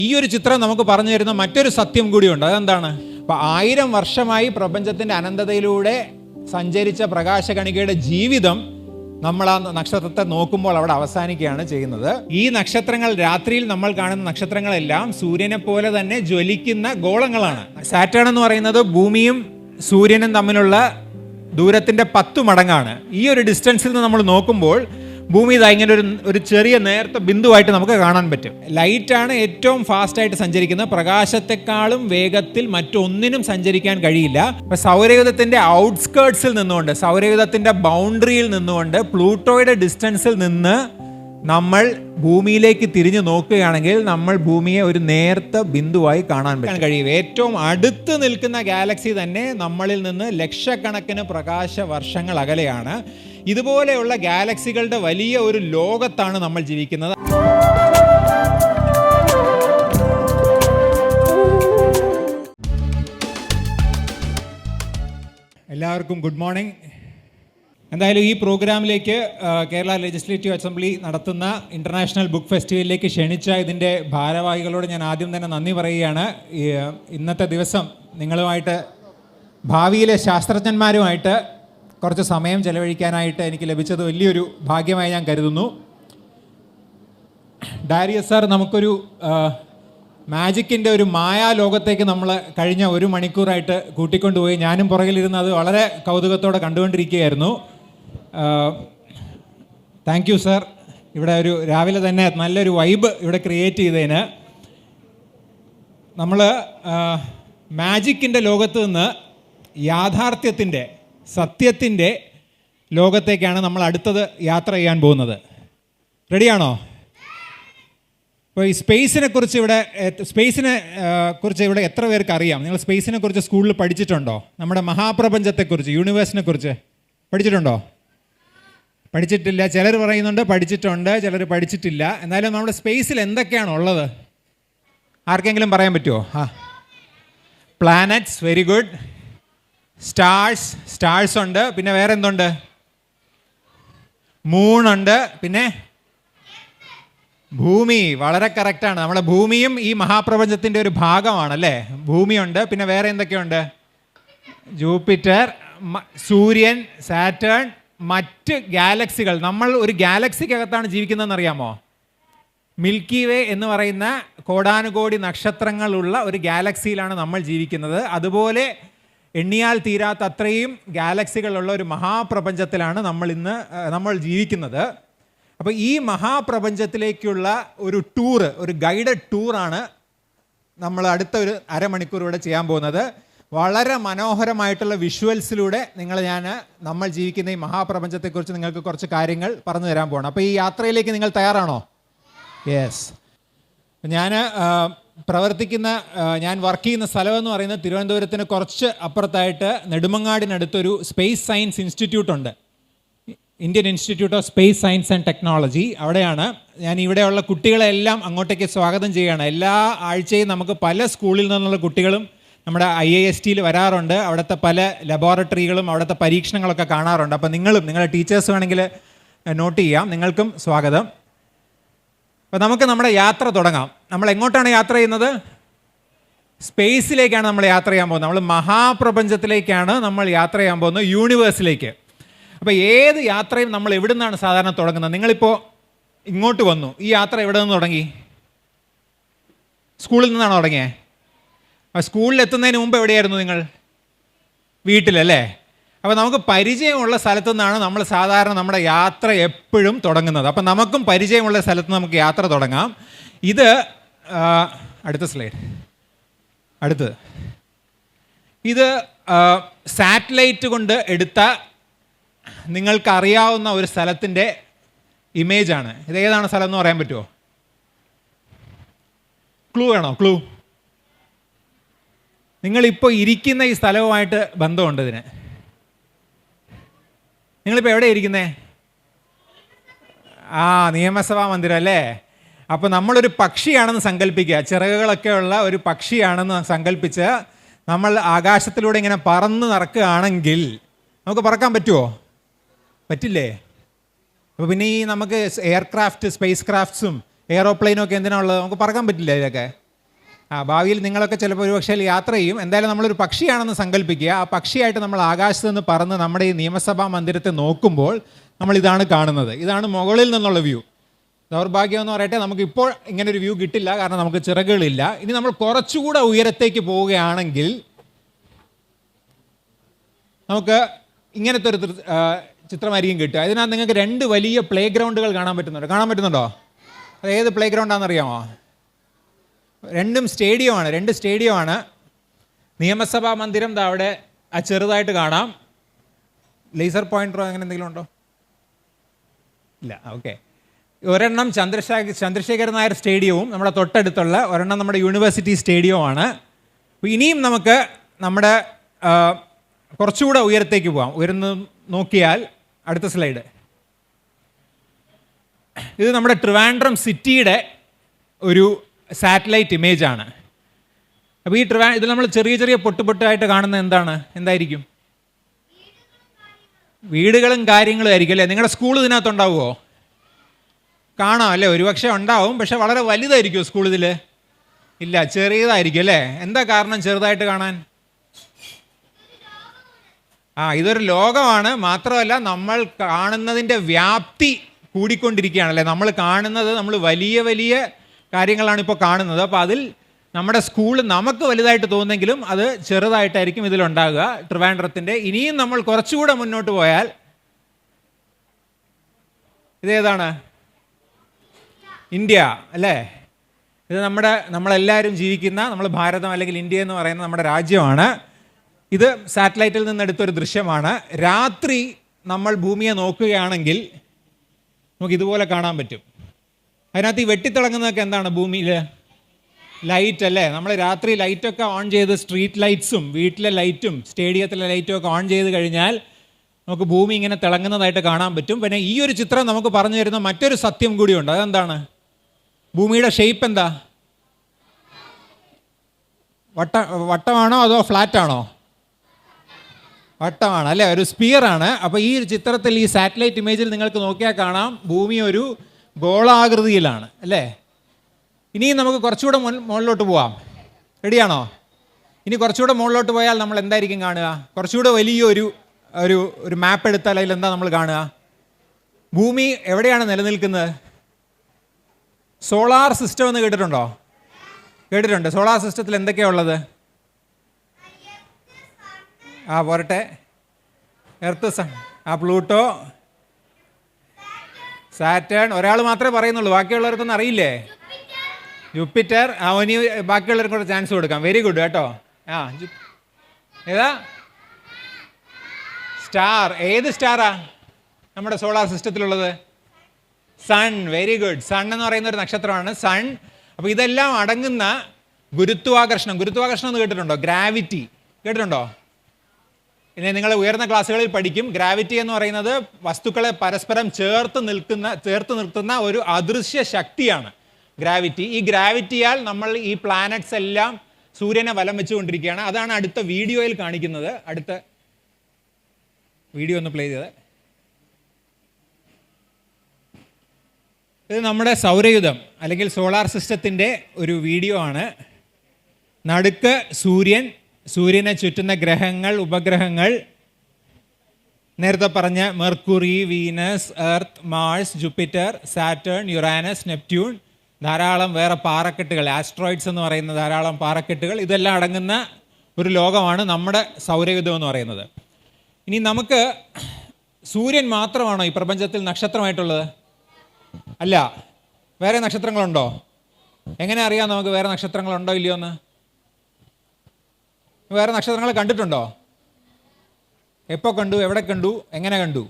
ഈ ഒരു ചിത്രം നമുക്ക് പറഞ്ഞു തരുന്ന മറ്റൊരു സത്യം കൂടിയുണ്ട്. അതെന്താണ്? അപ്പോൾ 1000 വർഷമായി പ്രപഞ്ചത്തിൻ്റെ അനന്തതയിലൂടെ സഞ്ചരിച്ച പ്രകാശകണികയുടെ ജീവിതം നമ്മൾ ആ നക്ഷത്രത്തെ നോക്കുമ്പോൾ അവിടെ അവസാനിക്കുകയാണ് ചെയ്യുന്നത്. ഈ നക്ഷത്രങ്ങൾ, രാത്രിയിൽ നമ്മൾ കാണുന്ന നക്ഷത്രങ്ങളെല്ലാം സൂര്യനെ പോലെ തന്നെ ജ്വലിക്കുന്ന ഗോളങ്ങളാണ്. സാറ്റേൺ എന്ന് പറയുന്നത് ഭൂമിയും സൂര്യനും തമ്മിലുള്ള ദൂരത്തിൻ്റെ 10 മടങ്ങാണ്. ഈ ഒരു ഡിസ്റ്റൻസിൽ നിന്ന് നമ്മൾ നോക്കുമ്പോൾ ഭൂമി ഇതാ ഇങ്ങനെ ഒരു ചെറിയ നേർത്ത ബിന്ദുവായിട്ട് നമുക്ക് കാണാൻ പറ്റും. ലൈറ്റാണ് ഏറ്റവും ഫാസ്റ്റായിട്ട് സഞ്ചരിക്കുന്നത്. പ്രകാശത്തെക്കാളും വേഗത്തിൽ മറ്റൊന്നിനും സഞ്ചരിക്കാൻ കഴിയില്ല. ഇപ്പം സൗരയൂഥത്തിൻ്റെ ഔട്ട്സ്കേർട്സിൽ നിന്നുകൊണ്ട്, സൗരയൂഥത്തിൻ്റെ ബൗണ്ടറിയിൽ നിന്നുകൊണ്ട്, പ്ലൂട്ടോയുടെ ഡിസ്റ്റൻസിൽ നിന്ന് നമ്മൾ ഭൂമിയിലേക്ക് തിരിഞ്ഞു നോക്കുകയാണെങ്കിൽ നമ്മൾ ഭൂമിയെ ഒരു നേർത്ത ബിന്ദുവായി കാണാൻ കഴിയും. ഏറ്റവും അടുത്ത് നിൽക്കുന്ന ഗാലക്സി തന്നെ നമ്മളിൽ നിന്ന് ലക്ഷക്കണക്കിന് പ്രകാശ വർഷങ്ങൾ അകലെയാണ്. ഇതുപോലെയുള്ള ഗാലക്സികളുടെ വലിയ ഒരു ലോകത്താണ് നമ്മൾ ജീവിക്കുന്നത്. എല്ലാവർക്കും ഗുഡ് മോർണിംഗ്. എന്തായാലും ഈ പ്രോഗ്രാമിലേക്ക് കേരള ലെജിസ്ലേറ്റീവ് അസംബ്ലി നടത്തുന്ന ഇൻ്റർനാഷണൽ ബുക്ക് ഫെസ്റ്റിവലിലേക്ക് ക്ഷണിച്ച ഇതിൻ്റെ ഭാരവാഹികളോട് ഞാൻ ആദ്യം തന്നെ നന്ദി പറയുകയാണ്. ഇന്നത്തെ ദിവസം നിങ്ങളുമായിട്ട്, ഭാവിയിലെ ശാസ്ത്രജ്ഞന്മാരുമായിട്ട് കുറച്ച് സമയം ചെലവഴിക്കാനായിട്ട് എനിക്ക് ലഭിച്ചത് വലിയൊരു ഭാഗ്യമായി ഞാൻ കരുതുന്നു. ഡാരിയസ് സാർ നമുക്കൊരു മാജിക്കിൻ്റെ ഒരു മായാലോകത്തേക്ക് നമ്മൾ കഴിഞ്ഞ 1 മണിക്കൂറായിട്ട് കൂട്ടിക്കൊണ്ടുപോയി. ഞാനും പുറകിലിരുന്ന് അത് വളരെ കൗതുകത്തോടെ കണ്ടുകൊണ്ടിരിക്കുകയായിരുന്നു. Thank you sir. ഇവിടെ ഒരു രാവിലെ തന്നെ നല്ലൊരു വൈബ് ഇവിടെ ക്രിയേറ്റ് ചെയ്തതിന്. നമ്മൾ മാജിക്കിൻ്റെ ലോകത്ത് നിന്ന് യാഥാർത്ഥ്യത്തിൻ്റെ, സത്യത്തിൻ്റെ ലോകത്തേക്കാണ് നമ്മൾ അടുത്തത് യാത്ര ചെയ്യാൻ പോകുന്നത്. റെഡിയാണോ? ഇപ്പോൾ ഈ സ്പേസിനെ കുറിച്ച് ഇവിടെ എത്ര പേർക്ക് അറിയാം? നിങ്ങൾ സ്പേസിനെ കുറിച്ച് സ്കൂളിൽ പഠിച്ചിട്ടുണ്ടോ? നമ്മുടെ മഹാപ്രപഞ്ചത്തെക്കുറിച്ച്, യൂണിവേഴ്സിനെ കുറിച്ച് പഠിച്ചിട്ടുണ്ടോ? പഠിച്ചിട്ടില്ല. ചിലർ പറയുന്നുണ്ട് പഠിച്ചിട്ടുണ്ട്, ചിലർ പഠിച്ചിട്ടില്ല. എന്നാലും നമ്മുടെ സ്പേസിൽ എന്തൊക്കെയാണ് ഉള്ളത്? ആർക്കെങ്കിലും പറയാൻ പറ്റുമോ? Planets, very good. സ്റ്റാർസ് ഉണ്ട്. പിന്നെ വേറെ എന്തുണ്ട്? മൂണുണ്ട്. പിന്നെ ഭൂമി. വളരെ കറക്റ്റാണ്. നമ്മുടെ ഭൂമിയും ഈ മഹാപ്രപഞ്ചത്തിൻ്റെ ഒരു ഭാഗമാണല്ലേ. ഭൂമിയുണ്ട്. പിന്നെ വേറെ എന്തൊക്കെയുണ്ട്? ജൂപ്പിറ്റർ, സൂര്യൻ, സാറ്റേൺ, മറ്റ് ഗാലക്സികൾ. നമ്മൾ ഒരു ഗാലക്സിക്കകത്താണ് ജീവിക്കുന്നതെന്ന് അറിയാമോ? മിൽക്കി വേ എന്ന് പറയുന്ന കോടാനുകോടി നക്ഷത്രങ്ങളുള്ള ഒരു ഗാലക്സിയിലാണ് നമ്മൾ ജീവിക്കുന്നത്. അതുപോലെ എണ്ണിയാൽ തീരാത്ത അത്രയും ഗാലക്സികളുള്ള ഒരു മഹാപ്രപഞ്ചത്തിലാണ് നമ്മൾ ജീവിക്കുന്നത്. അപ്പോൾ ഈ മഹാപ്രപഞ്ചത്തിലേക്കുള്ള ഒരു ടൂറ്, ഒരു ഗൈഡഡ് ടൂറാണ് നമ്മൾ അടുത്ത ഒരു അരമണിക്കൂർ ഇവിടെ ചെയ്യാൻ പോകുന്നത്. വളരെ മനോഹരമായിട്ടുള്ള വിഷ്വൽസിലൂടെ നമ്മൾ ജീവിക്കുന്ന ഈ മഹാപ്രപഞ്ചത്തെക്കുറിച്ച് നിങ്ങൾക്ക് കുറച്ച് കാര്യങ്ങൾ പറഞ്ഞു തരാൻ പോകണം. അപ്പോൾ ഈ യാത്രയിലേക്ക് നിങ്ങൾ തയ്യാറാണോ? യെസ്. ഞാൻ വർക്ക് ചെയ്യുന്ന സ്ഥലമെന്ന് പറയുന്നത് തിരുവനന്തപുരത്തിന് കുറച്ച് അപ്പുറത്തായിട്ട് നെടുമങ്ങാടിനടുത്തൊരു സ്പേസ് സയൻസ് ഇൻസ്റ്റിറ്റ്യൂട്ട് ഉണ്ട്. Indian institute of space science and technology. അവിടെയാണ് ഞാൻ ഇവിടെയുള്ള കുട്ടികളെല്ലാം അങ്ങോട്ടേക്ക് സ്വാഗതം ചെയ്യുകയാണ്. എല്ലാ ആഴ്ചയും നമുക്ക് പല സ്കൂളിൽ നിന്നുള്ള കുട്ടികളും നമ്മുടെ IISTയിൽ വരാറുണ്ട്. അവിടുത്തെ പല ലബോറട്ടറികളും അവിടുത്തെ പരീക്ഷണങ്ങളൊക്കെ കാണാറുണ്ട്. അപ്പോൾ നിങ്ങളുടെ ടീച്ചേഴ്സ് വേണമെങ്കിൽ നോട്ട് ചെയ്യാം. നിങ്ങൾക്കും സ്വാഗതം. അപ്പോൾ നമുക്ക് നമ്മുടെ യാത്ര തുടങ്ങാം. നമ്മൾ എങ്ങോട്ടാണ് യാത്ര ചെയ്യുന്നത്? സ്പേസിലേക്കാണ് നമ്മൾ യാത്ര ചെയ്യാൻ പോകുന്നത്. നമ്മൾ മഹാപ്രപഞ്ചത്തിലേക്കാണ് നമ്മൾ യാത്ര ചെയ്യാൻ പോകുന്നത്, യൂണിവേഴ്സിലേക്ക്. അപ്പോൾ ഏത് യാത്രയും നമ്മൾ എവിടെ നിന്നാണ് സാധാരണ തുടങ്ങുന്നത്? നിങ്ങളിപ്പോൾ ഇങ്ങോട്ട് വന്നു. ഈ യാത്ര എവിടെ നിന്ന് തുടങ്ങി? സ്കൂളിൽ നിന്നാണോ തുടങ്ങിയത്? സ്കൂളിൽ എത്തുന്നതിന് മുമ്പ് എവിടെയായിരുന്നു നിങ്ങൾ? വീട്ടിലല്ലേ? അപ്പോൾ നമുക്ക് പരിചയമുള്ള സ്ഥലത്തു നിന്നാണ് നമ്മൾ സാധാരണ നമ്മുടെ യാത്ര എപ്പോഴും തുടങ്ങുന്നത്. അപ്പം നമുക്കും പരിചയമുള്ള സ്ഥലത്ത് നമുക്ക് യാത്ര തുടങ്ങാം. ഇത് അടുത്ത സ്ലൈഡ്. ഇത് സാറ്റലൈറ്റ് കൊണ്ട് എടുത്ത നിങ്ങൾക്കറിയാവുന്ന ഒരു സ്ഥലത്തിൻ്റെ ഇമേജാണ്. ഇത് ഏതാണ് സ്ഥലം എന്ന് പറയാൻ പറ്റുമോ? ക്ലൂ വേണോ? ക്ലൂ. നിങ്ങളിപ്പോൾ ഇരിക്കുന്ന ഈ സ്ഥലവുമായിട്ട് ബന്ധമുണ്ട് ഇതിന്. നിങ്ങളിപ്പോൾ എവിടെ ഇരിക്കുന്നേ? നിയമസഭാ മന്ദിരം അല്ലേ? അപ്പോൾ നമ്മളൊരു പക്ഷിയാണെന്ന് സങ്കല്പിക്കുക. ചിറകുകളൊക്കെ ഉള്ള ഒരു പക്ഷിയാണെന്ന് സങ്കല്പിച്ച് നമ്മൾ ആകാശത്തിലൂടെ ഇങ്ങനെ പറന്ന് നടക്കുകയാണെങ്കിൽ നമുക്ക് പറക്കാൻ പറ്റുമോ? പറ്റില്ലേ? അപ്പോൾ പിന്നെ ഈ നമുക്ക് എയർക്രാഫ്റ്റ്, സ്പേസ് ക്രാഫ്റ്റ്സും എയറോപ്ലെയിനും ഒക്കെ എന്തിനാണുള്ളത്? നമുക്ക് പറക്കാൻ പറ്റില്ല. ഇതൊക്കെ ഭാവിയിൽ നിങ്ങളൊക്കെ ചിലപ്പോൾ ഒരുപക്ഷേ യാത്ര ചെയ്യും. എന്തായാലും നമ്മളൊരു പക്ഷിയാണെന്ന് സങ്കല്പിക്കുക. ആ പക്ഷിയായിട്ട് നമ്മൾ ആകാശത്ത് നിന്ന് പറന്ന് നമ്മുടെ ഈ നിയമസഭാ മന്ദിരത്തെ നോക്കുമ്പോൾ നമ്മൾ ഇതാണ് കാണുന്നത്. ഇതാണ് മുകളിൽ നിന്നുള്ള വ്യൂ. ദൗർഭാഗ്യം എന്ന് പറയട്ടെ, നമുക്കിപ്പോൾ ഇങ്ങനൊരു വ്യൂ കിട്ടില്ല, കാരണം നമുക്ക് ചിറകുകളില്ല. ഇനി നമ്മൾ കുറച്ചുകൂടെ ഉയരത്തേക്ക് പോവുകയാണെങ്കിൽ നമുക്ക് ഇങ്ങനത്തെ ഒരു ചിത്രമായിരിക്കും കിട്ടുക. ഇതിനകത്ത് നിങ്ങൾക്ക് 2 വലിയ പ്ലേ ഗ്രൗണ്ടുകൾ കാണാൻ പറ്റുന്നുണ്ടോ? അത് ഏത് പ്ലേ ഗ്രൗണ്ടാണെന്നറിയാമോ? 2 സ്റ്റേഡിയമാണ്. 2 സ്റ്റേഡിയമാണ്. നിയമസഭാ മന്ദിരം അവിടെ ചെറുതായിട്ട് കാണാം. ലേസർ പോയിന്ററോ അങ്ങനെ എന്തെങ്കിലും ഉണ്ടോ? ഇല്ല. ഓക്കെ. ഒരെണ്ണം ചന്ദ്രശേഖരൻ നായർ സ്റ്റേഡിയവും നമ്മുടെ തൊട്ടടുത്തുള്ള ഒരെണ്ണം നമ്മുടെ യൂണിവേഴ്സിറ്റി സ്റ്റേഡിയവുമാണ്. ഇനിയും നമുക്ക് നമ്മുടെ കുറച്ചുകൂടെ ഉയരത്തേക്ക് പോകാം. ഉയർന്ന് നോക്കിയാൽ അടുത്ത സ്ലൈഡ്. ഇത് നമ്മുടെ ട്രിവാൻഡ്രം സിറ്റിയുടെ ഒരു സാറ്റലൈറ്റ് ഇമേജ് ആണ്. അപ്പോൾ ഈ ഇതിൽ നമ്മൾ ചെറിയ ചെറിയ പൊട്ടുപൊട്ടായിട്ട് കാണുന്നത് എന്തായിരിക്കും? വീടുകളും കാര്യങ്ങളും ആയിരിക്കും അല്ലേ? നിങ്ങളുടെ സ്കൂൾ ഇതിനകത്തുണ്ടാവുമോ? കാണാം അല്ലേ? ഒരുപക്ഷെ ഉണ്ടാവും, പക്ഷെ വളരെ വലുതായിരിക്കും സ്കൂൾ ഇതിൽ? ഇല്ല, ചെറിയതായിരിക്കും അല്ലേ? എന്താ കാരണം ചെറുതായിട്ട് കാണാൻ? ഇതൊരു ലോകമാണ്. മാത്രമല്ല നമ്മൾ കാണുന്നതിൻ്റെ വ്യാപ്തി കൂടിക്കൊണ്ടിരിക്കുകയാണല്ലേ. നമ്മൾ കാണുന്നത് നമ്മൾ വലിയ വലിയ കാര്യങ്ങളാണ് ഇപ്പോൾ കാണുന്നത്. അപ്പോൾ അതിൽ നമ്മുടെ സ്കൂൾ നമുക്ക് വലുതായിട്ട് തോന്നുന്നെങ്കിലും അത് ചെറുതായിട്ടായിരിക്കും ഇതിലുണ്ടാകുക ട്രിവാൻഡ്രത്തിൻ്റെ. ഇനിയും നമ്മൾ കുറച്ചുകൂടെ മുന്നോട്ട് പോയാൽ ഇതേതാണ്? ഇന്ത്യ അല്ലേ? ഇത് നമ്മളെല്ലാവരും ജീവിക്കുന്ന നമ്മൾ ഭാരതം അല്ലെങ്കിൽ ഇന്ത്യ എന്ന് പറയുന്ന നമ്മുടെ രാജ്യമാണ്. ഇത് സാറ്റലൈറ്റിൽ നിന്നെടുത്തൊരു ദൃശ്യമാണ്. രാത്രി നമ്മൾ ഭൂമിയെ നോക്കുകയാണെങ്കിൽ നമുക്ക് ഇതുപോലെ കാണാൻ പറ്റും. അതിനകത്ത് ഈ വെട്ടിത്തിളങ്ങുന്നതൊക്കെ എന്താണ്? ഭൂമിയിൽ ലൈറ്റ് അല്ലേ? നമ്മൾ രാത്രി ലൈറ്റൊക്കെ ഓൺ ചെയ്ത്, സ്ട്രീറ്റ് ലൈറ്റ്സും വീട്ടിലെ ലൈറ്റും സ്റ്റേഡിയത്തിലെ ലൈറ്റും ഒക്കെ ഓൺ ചെയ്ത് കഴിഞ്ഞാൽ നമുക്ക് ഭൂമി ഇങ്ങനെ തിളങ്ങുന്നതായിട്ട് കാണാൻ പറ്റും. പിന്നെ ഈ ഒരു ചിത്രം നമുക്ക് പറഞ്ഞു തരുന്ന മറ്റൊരു സത്യം കൂടിയുണ്ട്. അതെന്താണ്? ഭൂമിയുടെ ഷേപ്പ് എന്താ? വട്ടമാണോ അതോ ഫ്ലാറ്റാണോ? വട്ടമാണ് അല്ലേ? ഒരു സ്പിയറാണ്. അപ്പോൾ ഈ ചിത്രത്തിൽ, ഈ സാറ്റലൈറ്റ് ഇമേജിൽ നിങ്ങൾക്ക് നോക്കിയാൽ കാണാം ഭൂമി ഒരു ഗോളാകൃതിയിലാണ് അല്ലേ? ഇനിയും നമുക്ക് കുറച്ചുകൂടെ മുകളിലോട്ട് പോവാം. റെഡിയാണോ? ഇനി കുറച്ചുകൂടെ മുകളിലോട്ട് പോയാൽ നമ്മൾ എന്തായിരിക്കും കാണുക? കുറച്ചുകൂടെ വലിയൊരു ഒരു മാപ്പ് എടുത്താൽ അതിൽ എന്താ നമ്മൾ കാണുക? ഭൂമി എവിടെയാണ് നിലനിൽക്കുന്നത്? സോളാർ സിസ്റ്റം എന്ന് കേട്ടിട്ടുണ്ടോ? കേട്ടിട്ടുണ്ട്. സോളാർ സിസ്റ്റത്തിൽ എന്തൊക്കെയാണ് ഉള്ളത്? പോരട്ടെ. Earth, Pluto, Saturn. ഒരാൾ മാത്രമേ പറയുന്നുള്ളൂ, ബാക്കിയുള്ളവർക്കൊന്നും അറിയില്ലേ? ജൂപ്പിറ്റർ. ഇനി ബാക്കിയുള്ളവർക്ക് കൂടെ ചാൻസ് കൊടുക്കാം. വെരി ഗുഡ് കേട്ടോ. ഏതാ സ്റ്റാർ? ഏത് സ്റ്റാറാ നമ്മുടെ സോളാർ സിസ്റ്റത്തിലുള്ളത്? സൺ. Very good. സൺ എന്ന് പറയുന്ന ഒരു നക്ഷത്രമാണ് സൺ. അപ്പോൾ ഇതെല്ലാം അടങ്ങുന്ന ഗുരുത്വാകർഷണം എന്ന് കേട്ടിട്ടുണ്ടോ? ഗ്രാവിറ്റി കേട്ടിട്ടുണ്ടോ? പിന്നെ നിങ്ങൾ ഉയർന്ന ക്ലാസ്സുകളിൽ പഠിക്കും. ഗ്രാവിറ്റി എന്ന് പറയുന്നത് വസ്തുക്കളെ പരസ്പരം ചേർത്ത് നിർത്തുന്ന ഒരു അദൃശ്യ ശക്തിയാണ് ഗ്രാവിറ്റി. ഈ ഗ്രാവിറ്റിയാൽ നമ്മൾ ഈ പ്ലാനറ്റ്സ് എല്ലാം സൂര്യനെ വലം വെച്ചുകൊണ്ടിരിക്കുകയാണ്. അതാണ് അടുത്ത വീഡിയോയിൽ കാണിക്കുന്നത്. അടുത്ത വീഡിയോ ഒന്ന് പ്ലേ ചെയ്ത്. ഇത് നമ്മുടെ സൗരയൂഥം അല്ലെങ്കിൽ സോളാർ സിസ്റ്റത്തിൻ്റെ ഒരു വീഡിയോ ആണ്. നടുക്ക് സൂര്യനെ ചുറ്റുന്ന ഗ്രഹങ്ങൾ, ഉപഗ്രഹങ്ങൾ, നേരത്തെ പറഞ്ഞ Mercury, Venus, Earth, Mars, Jupiter, Saturn, Uranus, Neptune, ധാരാളം വേറെ പാറക്കെട്ടുകൾ, ആസ്ട്രോയിഡ്സ് എന്ന് പറയുന്ന ധാരാളം പാറക്കെട്ടുകൾ, ഇതെല്ലാം അടങ്ങുന്ന ഒരു ലോകമാണ് നമ്മുടെ സൗരയൂഥം എന്ന് പറയുന്നത്. ഇനി നമുക്ക് സൂര്യൻ മാത്രമാണോ ഈ പ്രപഞ്ചത്തിൽ നക്ഷത്രമായിട്ടുള്ളത്? അല്ല. വേറെ നക്ഷത്രങ്ങളുണ്ടോ? എങ്ങനെ അറിയാം നമുക്ക് വേറെ നക്ഷത്രങ്ങളുണ്ടോ ഇല്ലയോ എന്ന്? വേറെ നക്ഷത്രങ്ങൾ കണ്ടിട്ടുണ്ടോ? എപ്പോൾ കണ്ടു? എവിടെ കണ്ടു? എങ്ങനെ കണ്ടു?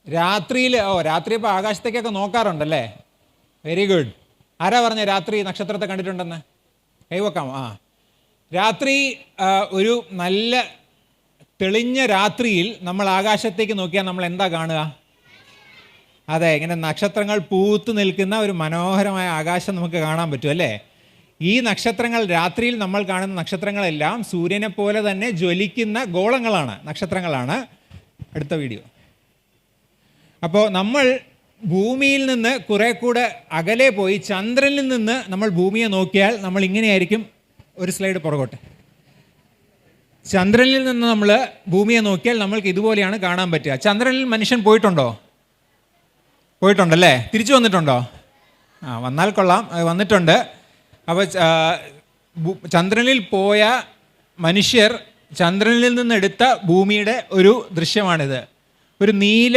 രാത്രിയിൽ. രാത്രി ഇപ്പോൾ ആകാശത്തേക്കൊക്കെ നോക്കാറുണ്ടല്ലേ? Very good. ആരാ പറഞ്ഞ രാത്രി നക്ഷത്രത്തെ കണ്ടിട്ടുണ്ടെന്ന്? കൈവക്കാം. രാത്രി ഒരു നല്ല തെളിഞ്ഞ രാത്രിയിൽ നമ്മൾ ആകാശത്തേക്ക് നോക്കിയാൽ നമ്മൾ എന്താ കാണുക? അതെ, ഇങ്ങനെ നക്ഷത്രങ്ങൾ പൂത്തു നിൽക്കുന്ന ഒരു മനോഹരമായ ആകാശം നമുക്ക് കാണാൻ പറ്റും അല്ലേ? ഈ നക്ഷത്രങ്ങൾ, രാത്രിയിൽ നമ്മൾ കാണുന്ന നക്ഷത്രങ്ങളെല്ലാം സൂര്യനെ പോലെ തന്നെ ജ്വലിക്കുന്ന ഗോളങ്ങളാണ്, നക്ഷത്രങ്ങളാണ്. അടുത്ത വീഡിയോ. അപ്പോൾ ഭൂമിയിൽ നിന്ന് കുറെ കൂടെ അകലെ പോയി ചന്ദ്രനിൽ നിന്ന് നമ്മൾ ഭൂമിയെ നോക്കിയാൽ നമ്മൾ ഇങ്ങനെയായിരിക്കും. ഒരു സ്ലൈഡ് പുറകോട്ട്. ചന്ദ്രനിൽ നിന്ന് നമ്മൾ ഭൂമിയെ നോക്കിയാൽ നമ്മൾക്ക് ഇതുപോലെയാണ് കാണാൻ പറ്റുക. ചന്ദ്രനിൽ മനുഷ്യൻ പോയിട്ടുണ്ടോ? പോയിട്ടുണ്ടല്ലേ? തിരിച്ചു വന്നിട്ടുണ്ടോ? വന്നാൽ കൊള്ളാം, വന്നിട്ടുണ്ട്. അപ്പോൾ ചന്ദ്രനിൽ പോയ മനുഷ്യർ ചന്ദ്രനിൽ നിന്നെടുത്ത ഭൂമിയുടെ ഒരു ദൃശ്യമാണിത്. ഒരു നീല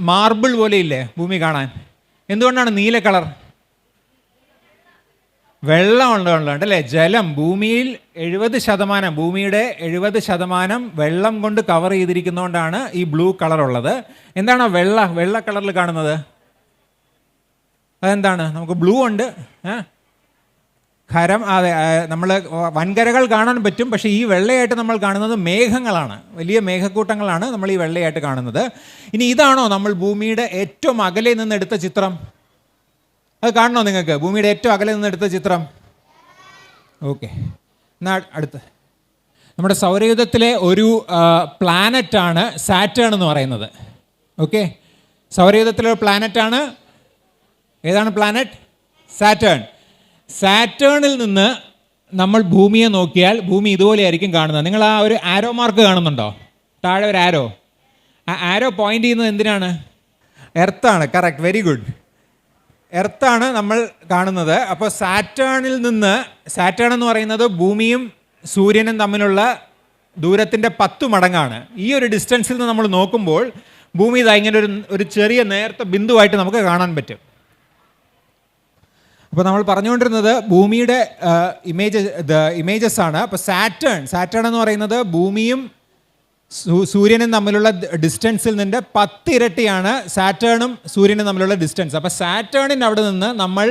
മാർബിൾ പോലെ ഇല്ലേ ഭൂമി കാണാൻ? എന്തുകൊണ്ടാണ് നീല കളർ? വെള്ളം ഉള്ളതുകൊണ്ട് അല്ലേ? ജലം ഭൂമിയിൽ 70%, ഭൂമിയുടെ 70% വെള്ളം കൊണ്ട് കവർ ചെയ്തിരിക്കുന്നതുകൊണ്ടാണ് ഈ ബ്ലൂ കളർ ഉള്ളത്. എന്താണ് വെള്ള കളറിൽ കാണുന്നത്? അതെന്താണ്? നമുക്ക് ബ്ലൂ ഉണ്ട്, ഖരം, അതെ, നമ്മൾ വൻകരകൾ കാണാൻ പറ്റും. പക്ഷേ ഈ വെള്ളയായിട്ട് നമ്മൾ കാണുന്നത് മേഘങ്ങളാണ്, വലിയ മേഘക്കൂട്ടങ്ങളാണ് നമ്മൾ ഈ വെള്ളയായിട്ട് കാണുന്നത്. ഇനി ഇതാണോ നമ്മൾ ഭൂമിയുടെ ഏറ്റവും അകലെ നിന്ന് എടുത്ത ചിത്രം? അത് കാണണോ നിങ്ങൾക്ക്? ഭൂമിയുടെ ഏറ്റവും അകലെ നിന്ന് എടുത്ത ചിത്രം. ഓക്കെ, എന്നാൽ അടുത്ത് നമ്മുടെ സൗരയൂഥത്തിലെ ഒരു പ്ലാനറ്റാണ് സാറ്റേൺ എന്ന് പറയുന്നത്. ഓക്കെ, സൗരയൂഥത്തിലെ ഒരു പ്ലാനറ്റാണ്. ഏതാണ് പ്ലാനറ്റ്? സാറ്റേൺ. സാറ്റേണിൽ നിന്ന് നമ്മൾ ഭൂമിയെ നോക്കിയാൽ ഭൂമി ഇതുപോലെയായിരിക്കും കാണുന്നത്. നിങ്ങൾ ആ ഒരു ആരോ മാർക്ക് കാണുന്നുണ്ടോ? താഴെ ഒരു ആരോ. ആ ആരോ പോയിന്റ് ചെയ്യുന്നത് എന്തിനാണ്? എർത്താണ്. Correct, very good. എർത്താണ് നമ്മൾ കാണുന്നത്. അപ്പോൾ സാറ്റേണിൽ നിന്ന്, സാറ്റേൺ എന്ന് പറയുന്നത് ഭൂമിയും സൂര്യനും തമ്മിലുള്ള ദൂരത്തിൻ്റെ 10 മടങ്ങാണ്. ഈ ഒരു ഡിസ്റ്റൻസിൽ നിന്ന് നമ്മൾ നോക്കുമ്പോൾ ഭൂമി ഇതാ ഇങ്ങനെ ഒരു ചെറിയ നേർത്ത ബിന്ദുവായിട്ട് നമുക്ക് കാണാൻ പറ്റും. അപ്പോൾ നമ്മൾ പറഞ്ഞുകൊണ്ടിരുന്നത് ഭൂമിയുടെ ഇമേജസ് ആണ്. അപ്പോൾ സാറ്റേൺ എന്ന് പറയുന്നത് ഭൂമിയും സൂര്യനും തമ്മിലുള്ള ഡിസ്റ്റൻസിൽ നിന്ന് 10 ഇരട്ടിയാണ് സാറ്റേണും സൂര്യനും തമ്മിലുള്ള ഡിസ്റ്റൻസ്. അപ്പോൾ സാറ്റേണിൻ്റെ അവിടെ നിന്ന് നമ്മൾ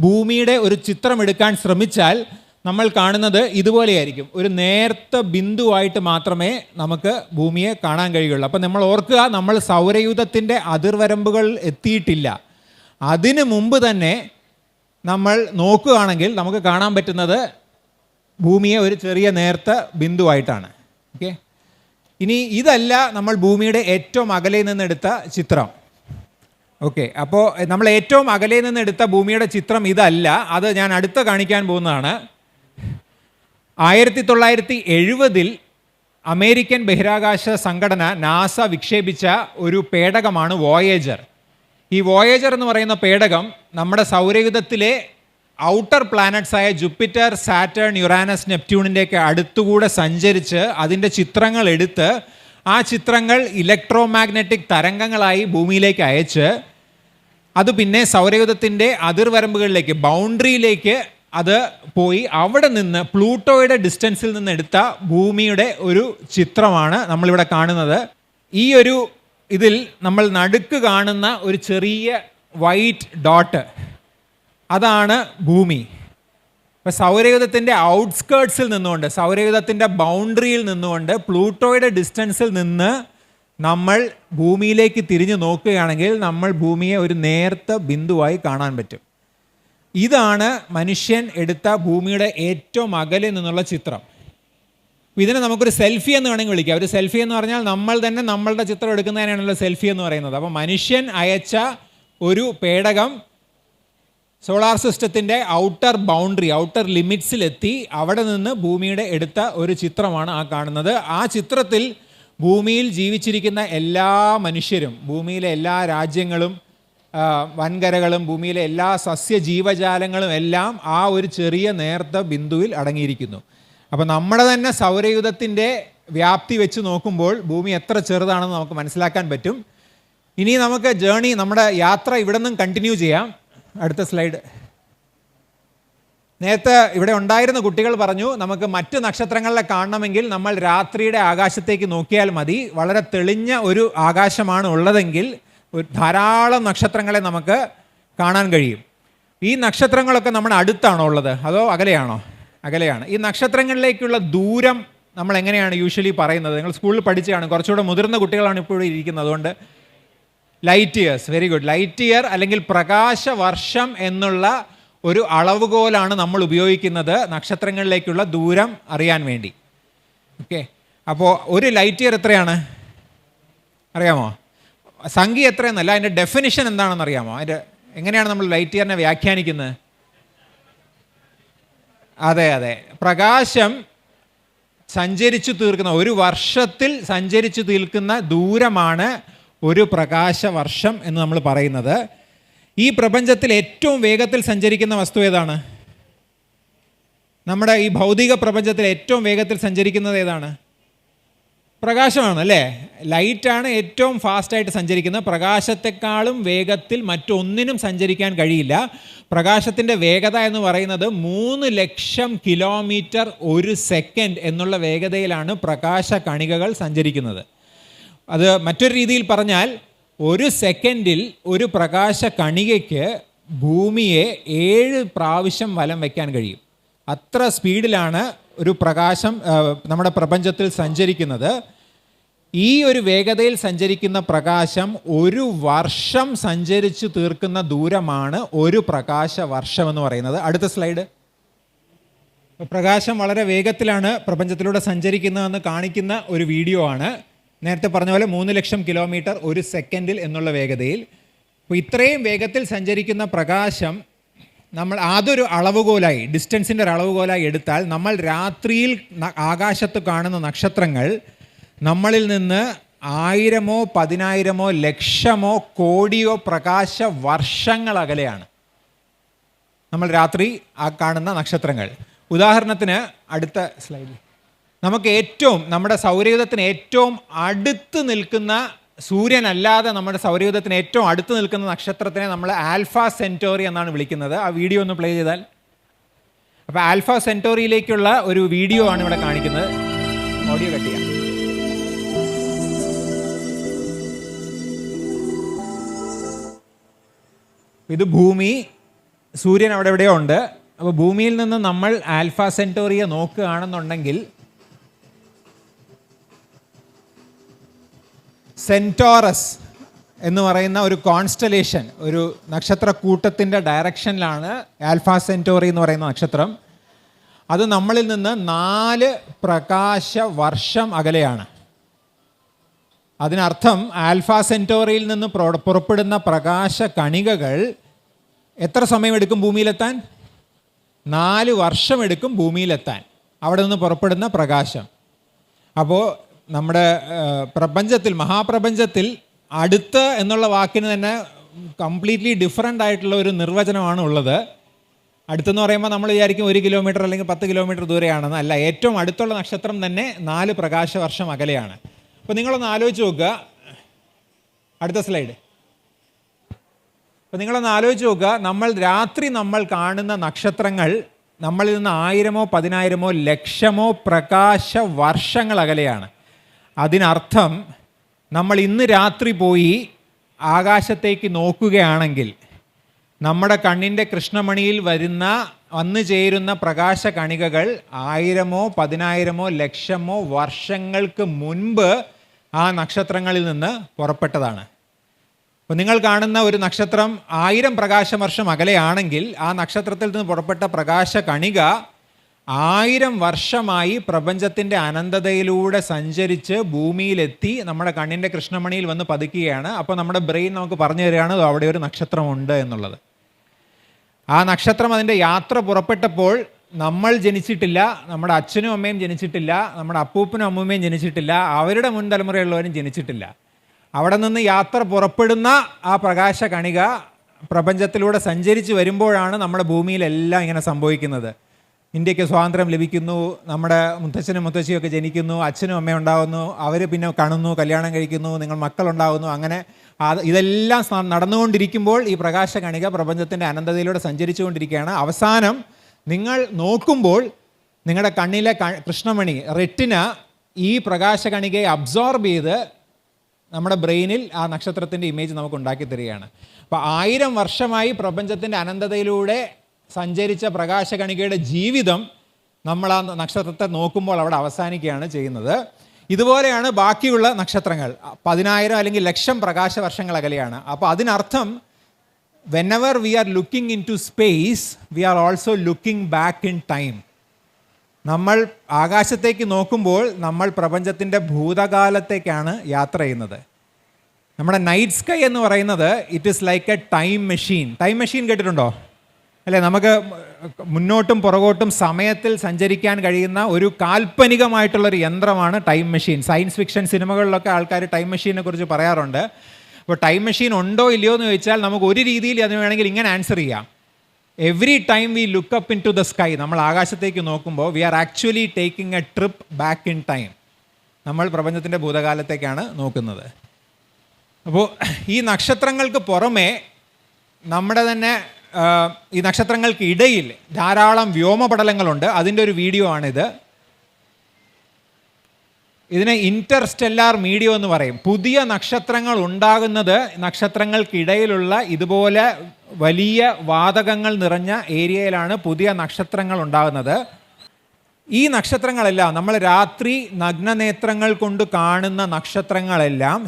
ഭൂമിയുടെ ഒരു ചിത്രം എടുക്കാൻ ശ്രമിച്ചാൽ നമ്മൾ കാണുന്നത് ഇതുപോലെയായിരിക്കും. ഒരു നേർത്ത ബിന്ദുവായിട്ട് മാത്രമേ നമുക്ക് ഭൂമിയെ കാണാൻ കഴിയുള്ളൂ. അപ്പോൾ നമ്മൾ ഓർക്കുക, നമ്മൾ സൗരയൂഥത്തിൻ്റെ അതിർവരമ്പുകൾ എത്തിയിട്ടില്ല. അതിനു മുമ്പ് തന്നെ നമ്മൾ നോക്കുകയാണെങ്കിൽ നമുക്ക് കാണാൻ പറ്റുന്നത് ഭൂമിയെ ഒരു ചെറിയ നേർത്ത ബിന്ദുവായിട്ടാണ്. ഓക്കെ, ഇനി ഇതല്ല നമ്മൾ ഭൂമിയുടെ ഏറ്റവും അകലെ നിന്നെടുത്ത ചിത്രം. ഓക്കെ, അപ്പോൾ നമ്മൾ ഏറ്റവും അകലെ നിന്നെടുത്ത ഭൂമിയുടെ ചിത്രം ഇതല്ല. അത് ഞാൻ അടുത്ത കാണിക്കാൻ പോകുന്നതാണ്. 1970 അമേരിക്കൻ ബഹിരാകാശ സംഘടന നാസ വിക്ഷേപിച്ച ഒരു പേടകമാണ് വോയേജർ. ഈ വോയേജർ എന്ന് പറയുന്ന പേടകം നമ്മുടെ സൗരയൂഥത്തിലെ ഔട്ടർ പ്ലാനറ്റ്സായ ജൂപ്പിറ്റർ, സാറ്റേൺ, യുറാനസ്, നെപ്റ്റ്യൂണിൻ്റെയൊക്കെ അടുത്തുകൂടെ സഞ്ചരിച്ച് അതിൻ്റെ ചിത്രങ്ങൾ എടുത്ത് ആ ചിത്രങ്ങൾ ഇലക്ട്രോ മാഗ്നറ്റിക് തരംഗങ്ങളായി ഭൂമിയിലേക്ക് അയച്ച് അത് പിന്നെ സൗരയൂഥത്തിൻ്റെ അതിർവരമ്പുകളിലേക്ക്, ബൗണ്ടറിയിലേക്ക് അത് പോയി അവിടെ നിന്ന് പ്ലൂട്ടോയുടെ ഡിസ്റ്റൻസിൽ നിന്ന് എടുത്ത ഭൂമിയുടെ ഒരു ചിത്രമാണ് നമ്മളിവിടെ കാണുന്നത്. ഈ ഒരു ഇതിൽ നമ്മൾ നടുക്ക് കാണുന്ന ഒരു ചെറിയ വൈറ്റ് ഡോട്ട്, അതാണ് ഭൂമി. ഇപ്പോൾ സൗരയൂഥത്തിൻ്റെ ഔട്ട്സ്കേർട്സിൽ നിന്നുകൊണ്ട്, സൗരയൂഥത്തിൻ്റെ ബൗണ്ടറിയിൽ നിന്നുകൊണ്ട്, പ്ലൂട്ടോയുടെ ഡിസ്റ്റൻസിൽ നിന്ന് നമ്മൾ ഭൂമിയിലേക്ക് തിരിഞ്ഞു നോക്കുകയാണെങ്കിൽ നമ്മൾ ഭൂമിയെ ഒരു നേർത്ത ബിന്ദുവായി കാണാൻ പറ്റും. ഇതാണ് മനുഷ്യൻ എടുത്ത ഭൂമിയുടെ ഏറ്റവും അകലെ നിന്നുള്ള ചിത്രം. ഇതിനെ നമുക്കൊരു സെൽഫി എന്ന് വേണമെങ്കിൽ വിളിക്കാം. ഒരു സെൽഫി എന്ന് പറഞ്ഞാൽ നമ്മൾ തന്നെ നമ്മളുടെ ചിത്രം എടുക്കുന്നതിനാണല്ലോ സെൽഫി എന്ന് പറയുന്നത്. അപ്പോൾ മനുഷ്യൻ അയച്ച ഒരു പേടകം സോളാർ സിസ്റ്റത്തിൻ്റെ ഔട്ടർ ബൗണ്ടറി, ഔട്ടർ ലിമിറ്റ്സിലെത്തി അവിടെ നിന്ന് ഭൂമിയുടെ എടുത്ത ഒരു ചിത്രമാണ് ആ കാണുന്നത്. ആ ചിത്രത്തിൽ ഭൂമിയിൽ ജീവിച്ചിരിക്കുന്ന എല്ലാ മനുഷ്യരും, ഭൂമിയിലെ എല്ലാ രാജ്യങ്ങളും, വൻകരകളും, ഭൂമിയിലെ എല്ലാ സസ്യജീവജാലങ്ങളും എല്ലാം ആ ഒരു ചെറിയ നേർത്ത ബിന്ദുവിൽ അടങ്ങിയിരിക്കുന്നു. അപ്പോൾ നമ്മുടെ തന്നെ സൗരയൂഥത്തിൻ്റെ വ്യാപ്തി വെച്ച് നോക്കുമ്പോൾ ഭൂമി എത്ര ചെറുതാണെന്ന് നമുക്ക് മനസ്സിലാക്കാൻ പറ്റും. ഇനി നമുക്ക് ജേണി, നമ്മുടെ യാത്ര ഇവിടെ നിന്നും കണ്ടിന്യൂ ചെയ്യാം. അടുത്ത സ്ലൈഡ്. നേരത്തെ ഇവിടെ ഉണ്ടായിരുന്ന കുട്ടികൾ പറഞ്ഞു നമുക്ക് മറ്റ് നക്ഷത്രങ്ങളെ കാണണമെങ്കിൽ നമ്മൾ രാത്രിയുടെ ആകാശത്തേക്ക് നോക്കിയാൽ മതി. വളരെ തെളിഞ്ഞ ഒരു ആകാശമാണ് ഉള്ളതെങ്കിൽ ധാരാളം നക്ഷത്രങ്ങളെ നമുക്ക് കാണാൻ കഴിയും. ഈ നക്ഷത്രങ്ങളൊക്കെ നമ്മുടെ അടുത്താണോ ഉള്ളത് അതോ അകലെയാണോ? അകലെയാണ്. ഈ നക്ഷത്രങ്ങളിലേക്കുള്ള ദൂരം നമ്മൾ എങ്ങനെയാണ് യൂഷ്വലി പറയുന്നത്? നിങ്ങൾ സ്കൂളിൽ പഠിച്ചതാണ്, കുറച്ചുകൂടെ മുതിർന്ന കുട്ടികളാണ് ഇപ്പോഴും ഇരിക്കുന്നത്, അതുകൊണ്ട് light years. Very good. Light year അല്ലെങ്കിൽ പ്രകാശവർഷം എന്നുള്ള ഒരു അളവുകോലാണ് നമ്മൾ ഉപയോഗിക്കുന്നത് നക്ഷത്രങ്ങളിലേക്കുള്ള ദൂരം അറിയാൻ വേണ്ടി. ഓക്കെ, അപ്പോൾ ഒരു ലൈറ്റ് ഇയർ എത്രയാണ് അറിയാമോ? സംഖ്യ എത്രയെന്നല്ല, അതിൻ്റെ ഡെഫിനിഷൻ എന്താണെന്ന് അറിയാമോ? അതിൻ്റെ എങ്ങനെയാണ് നമ്മൾ ലൈറ്റ് ഇയറിനെ വ്യാഖ്യാനിക്കുന്നത്? അതെ, പ്രകാശം സഞ്ചരിച്ചു തീർക്കുന്ന, ഒരു വർഷത്തിൽ സഞ്ചരിച്ചു തീർക്കുന്ന ദൂരമാണ് ഒരു പ്രകാശവർഷം എന്ന് നമ്മൾ പറയുന്നത്. ഈ പ്രപഞ്ചത്തിൽ ഏറ്റവും വേഗത്തിൽ സഞ്ചരിക്കുന്ന വസ്തു ഏതാണ്? നമ്മുടെ ഈ ഭൗതിക പ്രപഞ്ചത്തിൽ ഏറ്റവും വേഗത്തിൽ സഞ്ചരിക്കുന്നത് ഏതാണ്? പ്രകാശമാണ് അല്ലേ? ലൈറ്റാണ് ഏറ്റവും ഫാസ്റ്റായിട്ട് സഞ്ചരിക്കുന്നത്. പ്രകാശത്തെക്കാളും വേഗത്തിൽ മറ്റൊന്നിനും സഞ്ചരിക്കാൻ കഴിയില്ല. പ്രകാശത്തിൻ്റെ വേഗത എന്ന് പറയുന്നത് 3,00,000 കിലോമീറ്റർ ഒരു സെക്കൻഡ് എന്നുള്ള വേഗതയിലാണ് പ്രകാശ കണികകൾ സഞ്ചരിക്കുന്നത്. അത് മറ്റൊരു രീതിയിൽ പറഞ്ഞാൽ, ഒരു സെക്കൻഡിൽ ഒരു പ്രകാശ കണികയ്ക്ക് ഭൂമിയെ 7 പ്രാവശ്യം വലം വയ്ക്കാൻ കഴിയും. അത്ര സ്പീഡിലാണ് ഒരു പ്രകാശം നമ്മുടെ പ്രപഞ്ചത്തിൽ സഞ്ചരിക്കുന്നത്. ഈ ഒരു വേഗതയിൽ സഞ്ചരിക്കുന്ന പ്രകാശം ഒരു വർഷം സഞ്ചരിച്ചു തീർക്കുന്ന ദൂരമാണ് ഒരു പ്രകാശ വർഷം എന്ന് പറയുന്നത്. അടുത്ത സ്ലൈഡ്. പ്രകാശം വളരെ വേഗത്തിലാണ് പ്രപഞ്ചത്തിലൂടെ സഞ്ചരിക്കുന്നതെന്ന് കാണിക്കുന്ന ഒരു വീഡിയോ ആണ്. നേരത്തെ പറഞ്ഞ പോലെ 3,00,000 കിലോമീറ്റർ ഒരു സെക്കൻഡിൽ എന്നുള്ള വേഗതയിൽ. അപ്പോൾ ഇത്രയും വേഗത്തിൽ സഞ്ചരിക്കുന്ന പ്രകാശം നമ്മൾ അതൊരു അളവുകോലായി, ഡിസ്റ്റൻസിൻ്റെ ഒരു അളവുകോലായി എടുത്താൽ, നമ്മൾ രാത്രിയിൽ ആകാശത്ത് കാണുന്ന നക്ഷത്രങ്ങൾ നമ്മളിൽ നിന്ന് 1000-ഓ 10,000-ഓ ലക്ഷമോ കോടിയോ പ്രകാശ വർഷങ്ങൾ അകലെയാണ് നമ്മൾ രാത്രി കാണുന്ന നക്ഷത്രങ്ങൾ. ഉദാഹരണത്തിന് അടുത്ത സ്ലൈഡിൽ നമുക്ക് നമ്മുടെ സൗരയൂഥത്തിന് ഏറ്റവും അടുത്ത് നിൽക്കുന്ന, സൂര്യനല്ലാതെ നമ്മുടെ സൗരയൂഥത്തിന് ഏറ്റവും അടുത്ത് നിൽക്കുന്ന നക്ഷത്രത്തിനെ നമ്മൾ ആൽഫ സെൻറ്റോറി എന്നാണ് വിളിക്കുന്നത്. ആ വീഡിയോ ഒന്ന് പ്ലേ ചെയ്താൽ. അപ്പോൾ ആൽഫ സെൻറ്റോറിയിലേക്കുള്ള ഒരു വീഡിയോ ആണ് ഇവിടെ കാണിക്കുന്നത്. ഓഡിയോ കട്ട് ചെയ്യാം. ഇത് ഭൂമി, സൂര്യൻ അവിടെ എവിടെയോ ഉണ്ട്. അപ്പോൾ ഭൂമിയിൽ നിന്ന് നമ്മൾ ആൽഫ സെൻറ്റോറിയെ നോക്കുകയാണെന്നുണ്ടെങ്കിൽ, സെൻറ്റോറസ് എന്ന് പറയുന്ന ഒരു കോൺസ്റ്റലേഷൻ, ഒരു നക്ഷത്രക്കൂട്ടത്തിൻ്റെ ഡയറക്ഷനിലാണ് ആൽഫ സെൻറ്റോറി എന്ന് പറയുന്ന നക്ഷത്രം. അത് നമ്മളിൽ നിന്ന് 4 പ്രകാശ വർഷം അകലെയാണ്. അതിനർത്ഥം ആൽഫ സെൻറ്റോറിയിൽ നിന്ന് പുറപ്പെടുന്ന പ്രകാശ കണികകൾ എത്ര സമയമെടുക്കും ഭൂമിയിലെത്താൻ? 4 വർഷമെടുക്കും ഭൂമിയിലെത്താൻ, അവിടെ നിന്ന് പുറപ്പെടുന്ന പ്രകാശം. അപ്പോൾ നമ്മുടെ പ്രപഞ്ചത്തിൽ, മഹാപ്രപഞ്ചത്തിൽ അടുത്ത് എന്നുള്ള വാക്കിന് തന്നെ കംപ്ലീറ്റ്ലി ഡിഫറൻ്റ് ആയിട്ടുള്ള ഒരു നിർവചനമാണ് ഉള്ളത്. അടുത്തെന്ന് പറയുമ്പോൾ നമ്മൾ വിചാരിക്കും 1 കിലോമീറ്റർ അല്ലെങ്കിൽ 10 കിലോമീറ്റർ ദൂരെയാണെന്ന്. അല്ല, ഏറ്റവും അടുത്തുള്ള നക്ഷത്രം തന്നെ 4 പ്രകാശ വർഷം അകലെയാണ്. അപ്പോൾ നിങ്ങളൊന്ന് ആലോചിച്ച് നോക്കുക. അടുത്ത സ്ലൈഡ്. അപ്പോൾ നിങ്ങളൊന്ന് ആലോചിച്ച് നോക്കുക, രാത്രി നമ്മൾ കാണുന്ന നക്ഷത്രങ്ങൾ നമ്മളിൽ നിന്ന് 1000-ഓ 10,000-ഓ ലക്ഷമോ പ്രകാശ വർഷങ്ങൾ അകലെയാണ്. അതിനർത്ഥം നമ്മൾ ഇന്ന് രാത്രി പോയി ആകാശത്തേക്ക് നോക്കുകയാണെങ്കിൽ നമ്മുടെ കണ്ണിൻ്റെ കൃഷ്ണമണിയിൽ വന്നു ചേരുന്ന പ്രകാശ കണികകൾ 1000-ഓ 10,000-ഓ ലക്ഷമോ വർഷങ്ങൾക്ക് മുൻപ് ആ നക്ഷത്രങ്ങളിൽ നിന്ന് പുറപ്പെട്ടതാണ്. അപ്പോൾ നിങ്ങൾ കാണുന്ന ഒരു നക്ഷത്രം 1000 പ്രകാശ വർഷം അകലെയാണെങ്കിൽ ആ നക്ഷത്രത്തിൽ നിന്ന് പുറപ്പെട്ട പ്രകാശ കണിക 1000 വർഷമായി പ്രപഞ്ചത്തിൻ്റെ അനന്തതയിലൂടെ സഞ്ചരിച്ച് ഭൂമിയിലെത്തി നമ്മുടെ കണ്ണിൻ്റെ കൃഷ്ണമണിയിൽ വന്ന് പതിക്കുകയാണ്. അപ്പോൾ നമ്മുടെ ബ്രെയിൻ നമുക്ക് പറഞ്ഞു തരികയാണ് അവിടെ ഒരു നക്ഷത്രമുണ്ട് എന്നുള്ളത്. ആ നക്ഷത്രം അതിൻ്റെ യാത്ര പുറപ്പെട്ടപ്പോൾ നമ്മൾ ജനിച്ചിട്ടില്ല, നമ്മുടെ അച്ഛനും അമ്മയും ജനിച്ചിട്ടില്ല, നമ്മുടെ അപ്പൂപ്പനും അമ്മൂമ്മയും ജനിച്ചിട്ടില്ല, അവരുടെ മുൻ തലമുറയുള്ളവരും ജനിച്ചിട്ടില്ല. അവിടെ നിന്ന് യാത്ര പുറപ്പെടുന്ന ആ പ്രകാശ കണിക പ്രപഞ്ചത്തിലൂടെ സഞ്ചരിച്ച് വരുമ്പോഴാണ് നമ്മുടെ ഭൂമിയിലെല്ലാം ഇങ്ങനെ സംഭവിക്കുന്നത്. ഇന്ത്യക്ക് സ്വാതന്ത്ര്യം ലഭിക്കുന്നു, നമ്മുടെ മുത്തച്ഛനും മുത്തശ്ശിയൊക്കെ ജനിക്കുന്നു, അച്ഛനും അമ്മയും ഉണ്ടാകുന്നു, അവർ പിന്നെ കാണുന്നു, കല്യാണം കഴിക്കുന്നു, നിങ്ങൾ മക്കളുണ്ടാകുന്നു. അങ്ങനെ ഇതെല്ലാം നടന്നുകൊണ്ടിരിക്കുമ്പോൾ ഈ പ്രകാശ കണിക പ്രപഞ്ചത്തിൻ്റെ അനന്തതയിലൂടെ സഞ്ചരിച്ചു കൊണ്ടിരിക്കുകയാണ്. അവസാനം നിങ്ങൾ നോക്കുമ്പോൾ നിങ്ങളുടെ കണ്ണിലെ കൃഷ്ണമണി, റെറ്റിന, ഈ പ്രകാശ കണികയെ അബ്സോർബ് ചെയ്ത് നമ്മുടെ ബ്രെയിനിൽ ആ നക്ഷത്രത്തിൻ്റെ ഇമേജ് നമുക്ക് ഉണ്ടാക്കി തരികയാണ്. അപ്പോൾ 1000 വർഷമായി പ്രപഞ്ചത്തിൻ്റെ അനന്തതയിലൂടെ സഞ്ചരിച്ച പ്രകാശകണികയുടെ ജീവിതം നമ്മൾ ആ നക്ഷത്രത്തെ നോക്കുമ്പോൾ അവിടെ അവസാനിക്കുകയാണ് ചെയ്യുന്നത്. ഇതുപോലെയാണ് ബാക്കിയുള്ള നക്ഷത്രങ്ങൾ. 10,000 അല്ലെങ്കിൽ ലക്ഷം പ്രകാശ വർഷങ്ങൾ അകലെയാണ്. അപ്പോൾ അതിനർത്ഥം whenever we are looking into space, we are also looking back in time. നമ്മൾ ആകാശത്തേക്ക് നോക്കുമ്പോൾ നമ്മൾ പ്രപഞ്ചത്തിൻ്റെ ഭൂതകാലത്തേക്കാണ് യാത്ര ചെയ്യുന്നത്. നമ്മുടെ നൈറ്റ് സ്കൈ എന്ന് പറയുന്നത് it is like A time machine. Time machine കേട്ടിട്ടുണ്ടോ? അല്ലേ? നമുക്ക് മുന്നോട്ടും പുറകോട്ടും സമയത്തിൽ സഞ്ചരിക്കാൻ കഴിയുന്ന ഒരു കാൽപ്പനികമായിട്ടുള്ളൊരു യന്ത്രമാണ് ടൈം മെഷീൻ. സയൻസ് ഫിക്ഷൻ സിനിമകളിലൊക്കെ ആൾക്കാർ ടൈം മെഷീനെ കുറിച്ച് പറയാറുണ്ട്. അപ്പോൾ ടൈം മെഷീൻ ഉണ്ടോ ഇല്ലയോ എന്ന് ചോദിച്ചാൽ നമുക്ക് ഒരു രീതിയിൽ അതിന് വേണമെങ്കിൽ ഇങ്ങനെ ആൻസർ ചെയ്യാം. Every time we look up into the sky, നമ്മൾ ആകാശത്തേക്ക് നോക്കുമ്പോൾ we are actually taking a trip back in time. നമ്മൾ പ്രപഞ്ചത്തിൻ്റെ ഭൂതകാലത്തേക്കാണ് നോക്കുന്നത്. അപ്പോൾ ഈ നക്ഷത്രങ്ങൾക്ക് പുറമെ നമ്മുടെ തന്നെ ഈ നക്ഷത്രങ്ങൾക്ക് ഇടയിൽ ധാരാളം വ്യോമപടലങ്ങളുണ്ട്. അതിൻ്റെ ഒരു വീഡിയോ ആണിത്. ഇതിനെ ഇൻ്റർസ്റ്റെല്ലാർ മീഡിയം എന്ന് പറയും. പുതിയ നക്ഷത്രങ്ങൾ ഉണ്ടാകുന്നത് നക്ഷത്രങ്ങൾക്കിടയിലുള്ള ഇതുപോലെ വലിയ വാതകങ്ങൾ നിറഞ്ഞ ഏരിയയിലാണ് പുതിയ നക്ഷത്രങ്ങൾ ഉണ്ടാകുന്നത്. ഈ നക്ഷത്രങ്ങളെല്ലാം നമ്മൾ രാത്രി നഗ്നനേത്രങ്ങൾ കൊണ്ട് കാണുന്ന നക്ഷത്രങ്ങളെല്ലാം,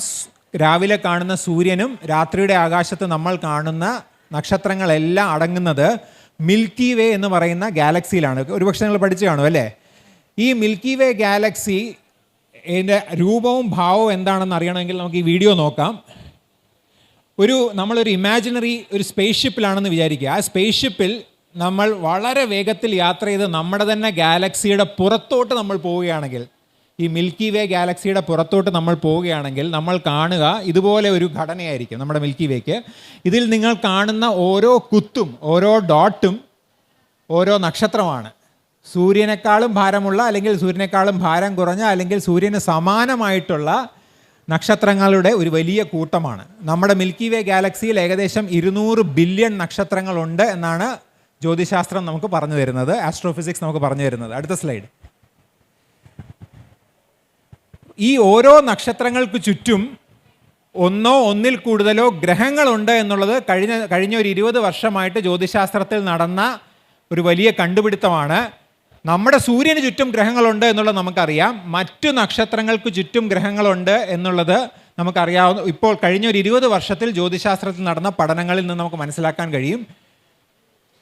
രാവിലെ കാണുന്ന സൂര്യനും രാത്രിയുടെ ആകാശത്ത് നമ്മൾ കാണുന്ന നക്ഷത്രങ്ങളെല്ലാം അടങ്ങുന്നത് മിൽക്കി വേ എന്ന് പറയുന്ന ഗാലക്സിയിലാണ്. ഒരുപക്ഷെ നിങ്ങൾ പഠിച്ചു കാണും അല്ലേ? ഈ മിൽക്കി വേ ഗാലക്സി ഇതിൻ്റെ രൂപവും ഭാവവും എന്താണെന്ന് അറിയണമെങ്കിൽ നമുക്ക് ഈ വീഡിയോ നോക്കാം. നമ്മളൊരു ഇമാജിനറി ഒരു സ്പേസ് ഷിപ്പിലാണെന്ന് വിചാരിക്കുക. ആ സ്പേസ് ഷിപ്പിൽ നമ്മൾ വളരെ വേഗത്തിൽ യാത്ര ചെയ്ത് നമ്മുടെ തന്നെ ഗാലക്സിയുടെ പുറത്തോട്ട് നമ്മൾ പോവുകയാണെങ്കിൽ, ഈ മിൽക്കി വേ ഗാലക്സിയുടെ പുറത്തോട്ട് നമ്മൾ പോവുകയാണെങ്കിൽ നമ്മൾ കാണുക ഇതുപോലെ ഒരു ഘടനയായിരിക്കും നമ്മുടെ മിൽക്കി വേക്ക്. ഇതിൽ നിങ്ങൾ കാണുന്ന ഓരോ കുത്തും ഓരോ ഡോട്ടും ഓരോ നക്ഷത്രമാണ്. സൂര്യനേക്കാളും ഭാരമുള്ള, അല്ലെങ്കിൽ സൂര്യനേക്കാളും ഭാരം കുറഞ്ഞ, അല്ലെങ്കിൽ സൂര്യന് സമാനമായിട്ടുള്ള നക്ഷത്രങ്ങളുടെ ഒരു വലിയ കൂട്ടമാണ്. നമ്മുടെ മിൽക്കി വേ ഗാലക്സിയിൽ ഏകദേശം 200 ബില്യൺ നക്ഷത്രങ്ങളുണ്ട് എന്നാണ് ജ്യോതിശാസ്ത്രം നമുക്ക് പറഞ്ഞു തരുന്നത്, ആസ്ട്രോഫിസിക്സ് നമുക്ക് പറഞ്ഞു തരുന്നത്. അടുത്ത സ്ലൈഡ്. ഈ ഓരോ നക്ഷത്രങ്ങൾക്ക് ചുറ്റും ഒന്നോ ഒന്നിൽ കൂടുതലോ ഗ്രഹങ്ങളുണ്ട് എന്നുള്ളത് കഴിഞ്ഞ ഒരു 20 വർഷമായിട്ട് ജ്യോതിശാസ്ത്രത്തിൽ നടന്ന ഒരു വലിയ കണ്ടുപിടുത്തമാണ്. നമ്മുടെ സൂര്യന് ചുറ്റും ഗ്രഹങ്ങളുണ്ട് എന്നുള്ളത് നമുക്കറിയാം. മറ്റു നക്ഷത്രങ്ങൾക്ക് ചുറ്റും ഗ്രഹങ്ങളുണ്ട് എന്നുള്ളത് നമുക്കറിയാവുന്ന ഇപ്പോൾ കഴിഞ്ഞ ഒരു 20 വർഷത്തിൽ ജ്യോതിശാസ്ത്രത്തിൽ നടന്ന പഠനങ്ങളിൽ നിന്ന് നമുക്ക് മനസ്സിലാക്കാൻ കഴിയും.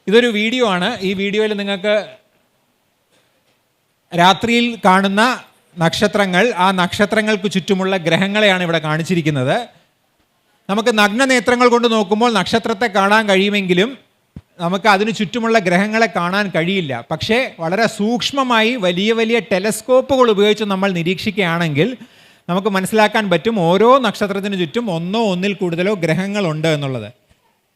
ഇതൊരു വീഡിയോ ആണ്. ഈ വീഡിയോയിൽ നിങ്ങൾക്ക് രാത്രിയിൽ കാണുന്ന നക്ഷത്രങ്ങൾ, ആ നക്ഷത്രങ്ങൾക്ക് ചുറ്റുമുള്ള ഗ്രഹങ്ങളെയാണ് ഇവിടെ കാണിച്ചിരിക്കുന്നത്. നമുക്ക് നഗ്നനേത്രങ്ങൾ കൊണ്ട് നോക്കുമ്പോൾ നക്ഷത്രത്തെ കാണാൻ കഴിയുമെങ്കിലും നമുക്ക് അതിന് ചുറ്റുമുള്ള ഗ്രഹങ്ങളെ കാണാൻ കഴിയില്ല. പക്ഷേ വളരെ സൂക്ഷ്മമായി വലിയ വലിയ ടെലസ്കോപ്പുകൾ ഉപയോഗിച്ച് നമ്മൾ നിരീക്ഷിക്കുകയാണെങ്കിൽ നമുക്ക് മനസ്സിലാക്കാൻ പറ്റും ഓരോ നക്ഷത്രത്തിന് ചുറ്റും ഒന്നോ ഒന്നിൽ കൂടുതലോ ഗ്രഹങ്ങളുണ്ട് എന്നുള്ളത്.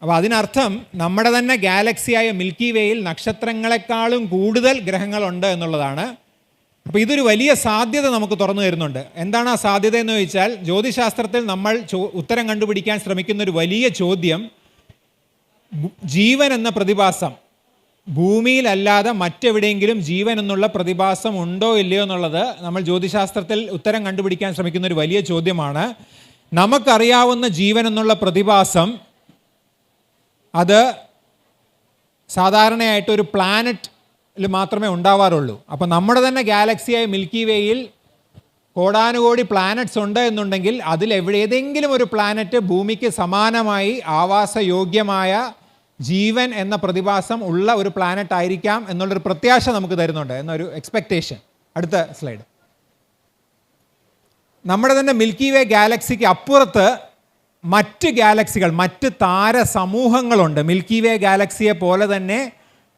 അപ്പോൾ അതിനർത്ഥം നമ്മുടെ തന്നെ ഗാലക്സിയായ മിൽക്കി വേയിൽ നക്ഷത്രങ്ങളെക്കാളും കൂടുതൽ ഗ്രഹങ്ങളുണ്ട് എന്നുള്ളതാണ്. അപ്പോൾ ഇതൊരു വലിയ സാധ്യത നമുക്ക് തുറന്നു തരുന്നുണ്ട്. എന്താണ് ആ സാധ്യത എന്ന് ചോദിച്ചാൽ, ജ്യോതിശാസ്ത്രത്തിൽ നമ്മൾ ഉത്തരം കണ്ടുപിടിക്കാൻ ശ്രമിക്കുന്ന ഒരു വലിയ ചോദ്യം, ജീവൻ എന്ന പ്രതിഭാസം ഭൂമിയിലല്ലാതെ മറ്റെവിടെയെങ്കിലും ജീവൻ എന്നുള്ള പ്രതിഭാസം ഉണ്ടോ ഇല്ലയോ എന്നുള്ളത് നമ്മൾ ജ്യോതിശാസ്ത്രത്തിൽ ഉത്തരം കണ്ടുപിടിക്കാൻ ശ്രമിക്കുന്ന ഒരു വലിയ ചോദ്യമാണ്. നമുക്കറിയാവുന്ന ജീവൻ എന്നുള്ള പ്രതിഭാസം അത് സാധാരണയായിട്ട് ഒരു പ്ലാനറ്റിൽ മാത്രമേ ഉണ്ടാവാറുള്ളൂ. അപ്പോൾ നമ്മുടെ തന്നെ ഗാലക്സിയായ മിൽക്കി വേയിൽ കോടാനുകോടി പ്ലാനറ്റ്സ് ഉണ്ട് എന്നുണ്ടെങ്കിൽ അതിൽ ഏതെങ്കിലും ഒരു പ്ലാനറ്റ് ഭൂമിക്ക് സമാനമായി ആവാസയോഗ്യമായ ജീവൻ എന്ന പ്രതിഭാസം ഉള്ള ഒരു പ്ലാനറ്റ് ആയിരിക്കാം എന്നുള്ളൊരു പ്രത്യാശ നമുക്ക് തരുന്നുണ്ട്, എന്നൊരു എക്സ്പെക്റ്റേഷൻ. അടുത്ത സ്ലൈഡ്. നമ്മുടെ തന്നെ മിൽക്കി വേ ഗാലക്സിക്ക് അപ്പുറത്ത് മറ്റ് ഗാലക്സികൾ, മറ്റ് താരസമൂഹങ്ങളുണ്ട്. മിൽക്കി വേ ഗാലക്സിയെ പോലെ തന്നെ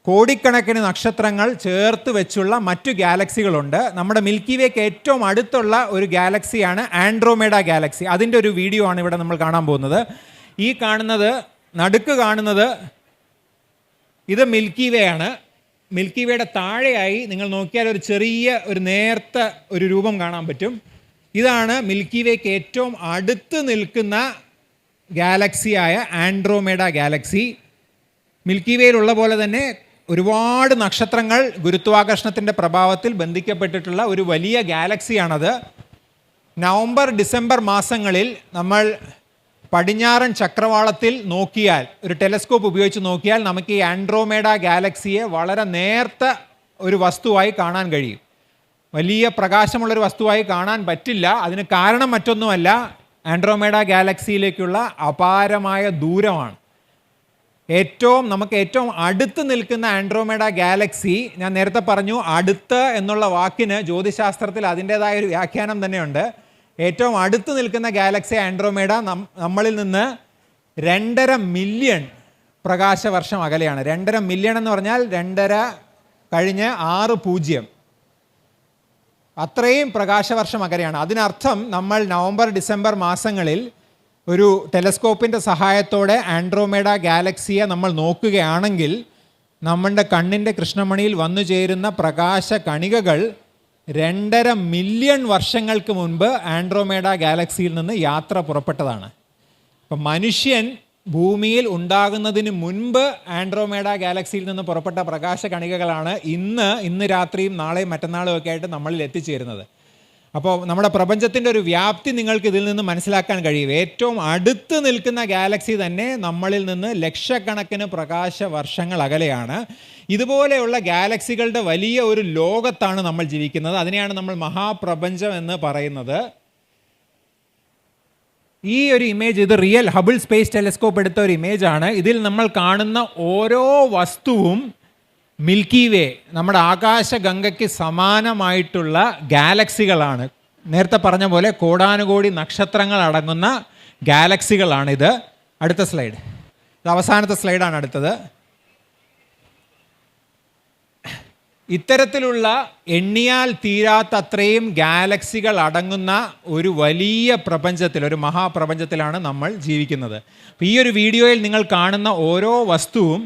കോടിക്കണക്കിന് നക്ഷത്രങ്ങൾ ചേർത്ത് വെച്ചുള്ള മറ്റു ഗാലക്സികളുണ്ട്. നമ്മുടെ മിൽക്കി വേക്ക് ഏറ്റവും അടുത്തുള്ള ഒരു ഗാലക്സിയാണ് ആൻഡ്രോമേഡ ഗാലക്സി. അതിൻ്റെ ഒരു വീഡിയോ ആണ് ഇവിടെ നമ്മൾ കാണാൻ പോകുന്നത്. ഈ കാണുന്നത്, നടുക്ക് കാണുന്നത്, ഇത് മിൽക്കി വേ ആണ്. മിൽക്കി വേയുടെ താഴെയായി നിങ്ങൾ നോക്കിയാൽ ഒരു ചെറിയ ഒരു നേർത്ത ഒരു രൂപം കാണാൻ പറ്റും. ഇതാണ് മിൽക്കി വേക്ക് ഏറ്റവും അടുത്ത് നിൽക്കുന്ന ഗാലക്സിയായ ആൻഡ്രോമേഡ ഗാലക്സി. മിൽക്കി വേയിലുള്ള പോലെ തന്നെ ഒരുപാട് നക്ഷത്രങ്ങൾ ഗുരുത്വാകർഷണത്തിൻ്റെ പ്രഭാവത്തിൽ ബന്ധിക്കപ്പെട്ടിട്ടുള്ള ഒരു വലിയ ഗാലക്സിയാണത്. നവംബർ ഡിസംബർ മാസങ്ങളിൽ നമ്മൾ പടിഞ്ഞാറൻ ചക്രവാളത്തിൽ നോക്കിയാൽ, ഒരു ടെലസ്കോപ്പ് ഉപയോഗിച്ച് നോക്കിയാൽ നമുക്ക് ഈ ആൻഡ്രോമേഡ ഗാലക്സിയെ വളരെ നേർത്ത ഒരു വസ്തുവായി കാണാൻ കഴിയും. വലിയ പ്രകാശമുള്ളൊരു വസ്തുവായി കാണാൻ പറ്റില്ല. അതിന് കാരണം മറ്റൊന്നുമല്ല, ആൻഡ്രോമേഡ ഗാലക്സിയിലേക്കുള്ള അപാരമായ ദൂരമാണ്. നമുക്ക് ഏറ്റവും അടുത്ത് നിൽക്കുന്ന ആൻഡ്രോമേഡ ഗാലക്സി, ഞാൻ നേരത്തെ പറഞ്ഞു അടുത്ത് എന്നുള്ള വാക്കിന് ജ്യോതിശാസ്ത്രത്തിൽ അതിൻ്റേതായ ഒരു വ്യാഖ്യാനം തന്നെയുണ്ട്. ഏറ്റവും അടുത്ത് നിൽക്കുന്ന ഗാലക്സി ആൻഡ്രോമേഡ നമ്മളിൽ നിന്ന് 2.5 മില്യൺ പ്രകാശവർഷം അകലെയാണ്. 2.5 മില്യൺ എന്ന് പറഞ്ഞാൽ 2.5 കഴിഞ്ഞ് 6 അത്രയും പ്രകാശവർഷം അകലെയാണ്. അതിനർത്ഥം നമ്മൾ നവംബർ ഡിസംബർ മാസങ്ങളിൽ ഒരു ടെലസ്കോപ്പിൻ്റെ സഹായത്തോടെ ആൻഡ്രോമേഡ ഗാലക്സിയെ നമ്മൾ നോക്കുകയാണെങ്കിൽ നമ്മളുടെ കണ്ണിൻ്റെ കൃഷ്ണമണിയിൽ വന്നു ചേരുന്ന പ്രകാശ കണികകൾ 2.5 മില്യൺ വർഷങ്ങൾക്ക് മുൻപ് ആൻഡ്രോമേഡ ഗാലക്സിയിൽ നിന്ന് യാത്ര പുറപ്പെട്ടതാണ്. അപ്പം മനുഷ്യൻ ഭൂമിയിൽ ഉണ്ടാകുന്നതിന് മുൻപ് ആൻഡ്രോമേഡ ഗാലക്സിയിൽ നിന്ന് പുറപ്പെട്ട പ്രകാശ കണികകളാണ് ഇന്ന് രാത്രിയും നാളെയും മറ്റന്നാളും ഒക്കെ ആയിട്ട് നമ്മളിൽ എത്തിച്ചേരുന്നത്. അപ്പോൾ നമ്മുടെ പ്രപഞ്ചത്തിൻ്റെ ഒരു വ്യാപ്തി നിങ്ങൾക്ക് ഇതിൽ നിന്ന് മനസ്സിലാക്കാൻ കഴിയും. ഏറ്റവും അടുത്ത് നിൽക്കുന്ന ഗാലക്സി തന്നെ നമ്മളിൽ നിന്ന് ലക്ഷക്കണക്കിന് പ്രകാശ വർഷങ്ങൾ അകലെയാണ്. ഇതുപോലെയുള്ള ഗാലക്സികളുടെ വലിയ ഒരു ലോകത്താണ് നമ്മൾ ജീവിക്കുന്നത്. അതിനെയാണ് നമ്മൾ മഹാപ്രപഞ്ചം എന്ന് പറയുന്നത്. ഈ ഒരു ഇമേജ്, ഇത് റിയൽ ഹബിൾ സ്പേസ് ടെലസ്കോപ്പ് എടുത്ത ഒരു ഇമേജാണ്. ഇതിൽ നമ്മൾ കാണുന്ന ഓരോ വസ്തുവും മിൽക്കി വേ, നമ്മുടെ ആകാശഗംഗയ്ക്ക് സമാനമായിട്ടുള്ള ഗാലക്സികളാണ്. നേരത്തെ പറഞ്ഞ പോലെ കോടാനുകോടി നക്ഷത്രങ്ങൾ അടങ്ങുന്ന ഗാലക്സികളാണിത്. അടുത്ത സ്ലൈഡ്, ഇത് അവസാനത്തെ സ്ലൈഡാണ് അടുത്തത്. ഇത്തരത്തിലുള്ള എണ്ണിയാൽ തീരാത്തത്രയും ഗാലക്സികൾ അടങ്ങുന്ന ഒരു വലിയ പ്രപഞ്ചത്തിൽ, ഒരു മഹാപ്രപഞ്ചത്തിലാണ് നമ്മൾ ജീവിക്കുന്നത്. അപ്പോൾ ഈ ഒരു വീഡിയോയിൽ നിങ്ങൾ കാണുന്ന ഓരോ വസ്തുവും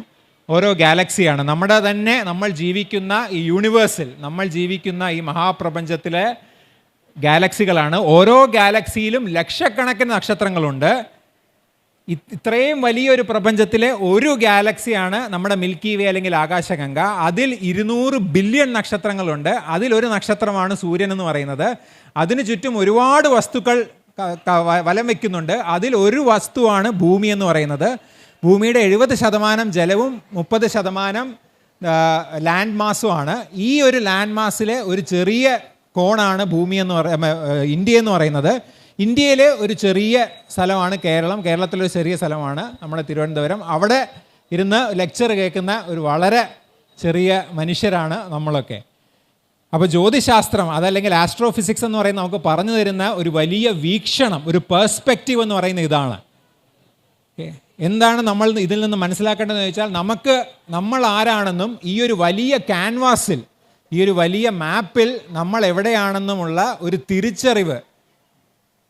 ഓരോ ഗാലക്സിയാണ്. നമ്മുടെ തന്നെ നമ്മൾ ജീവിക്കുന്ന ഈ യൂണിവേഴ്സിൽ, നമ്മൾ ജീവിക്കുന്ന ഈ മഹാപ്രപഞ്ചത്തിലെ ഗാലക്സികളാണ്. ഓരോ ഗാലക്സിയിലും ലക്ഷക്കണക്കിന് നക്ഷത്രങ്ങളുണ്ട്. ഇത്രയും വലിയൊരു പ്രപഞ്ചത്തിലെ ഒരു ഗാലക്സിയാണ് നമ്മുടെ മിൽക്കി വേ അല്ലെങ്കിൽ ആകാശഗംഗ. അതിൽ 200 ബില്യൺ നക്ഷത്രങ്ങളുണ്ട്. അതിലൊരു നക്ഷത്രമാണ് സൂര്യൻ എന്ന് പറയുന്നത്. അതിനു ചുറ്റും ഒരുപാട് വസ്തുക്കൾ വലം വയ്ക്കുന്നുണ്ട്. അതിൽ ഒരു വസ്തുവാണ് ഭൂമി എന്ന് പറയുന്നത്. ഭൂമിയുടെ 70% ജലവും 30% ലാൻഡ് മാസുമാണ്. ഈ ഒരു ലാൻഡ് മാസിലെ ഒരു ചെറിയ കോണാണ് ഭൂമി എന്ന് ഇന്ത്യ എന്ന് പറയുന്നത്. ഇന്ത്യയിലെ ഒരു ചെറിയ സ്ഥലമാണ് കേരളം. കേരളത്തിലൊരു ചെറിയ സ്ഥലമാണ് നമ്മുടെ തിരുവനന്തപുരം. അവിടെ ഇരുന്ന് ലെക്ചർ കേൾക്കുന്ന ഒരു വളരെ ചെറിയ മനുഷ്യരാണ് നമ്മളൊക്കെ. അപ്പോൾ ജ്യോതിശാസ്ത്രം അതല്ലെങ്കിൽ ആസ്ട്രോഫിസിക്സ് എന്ന് പറയുന്നത് നമുക്ക് പറഞ്ഞു തരുന്ന ഒരു വലിയ വീക്ഷണം, ഒരു പേഴ്സ്പെക്റ്റീവ് എന്ന് പറയുന്ന ഇതാണ്. എന്താണ് നമ്മൾ ഇതിൽ നിന്ന് മനസ്സിലാക്കേണ്ടതെന്ന് ചോദിച്ചാൽ, നമ്മൾ ആരാണെന്നും ഈ ഒരു വലിയ ക്യാൻവാസിൽ, ഈ ഒരു വലിയ മാപ്പിൽ നമ്മൾ എവിടെയാണെന്നുമുള്ള ഒരു തിരിച്ചറിവ്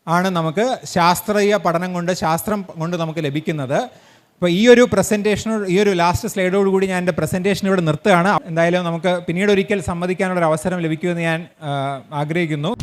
ആണ് നമുക്ക് ശാസ്ത്രീയ പഠനം കൊണ്ട്, ശാസ്ത്രം കൊണ്ട് നമുക്ക് ലഭിക്കുന്നത്. അപ്പോൾ ഈ ഒരു പ്രസൻറ്റേഷനോട്, ഈ ഒരു ലാസ്റ്റ് സ്ലൈഡോടുകൂടി ഞാൻ എൻ്റെ പ്രസൻറ്റേഷൻ ഇവിടെ നിർത്തുകയാണ്. എന്തായാലും നമുക്ക് പിന്നീട് ഒരിക്കൽ സംവദിക്കാനുള്ളൊരു അവസരം ലഭിക്കുമെന്ന് ഞാൻ ആഗ്രഹിക്കുന്നു.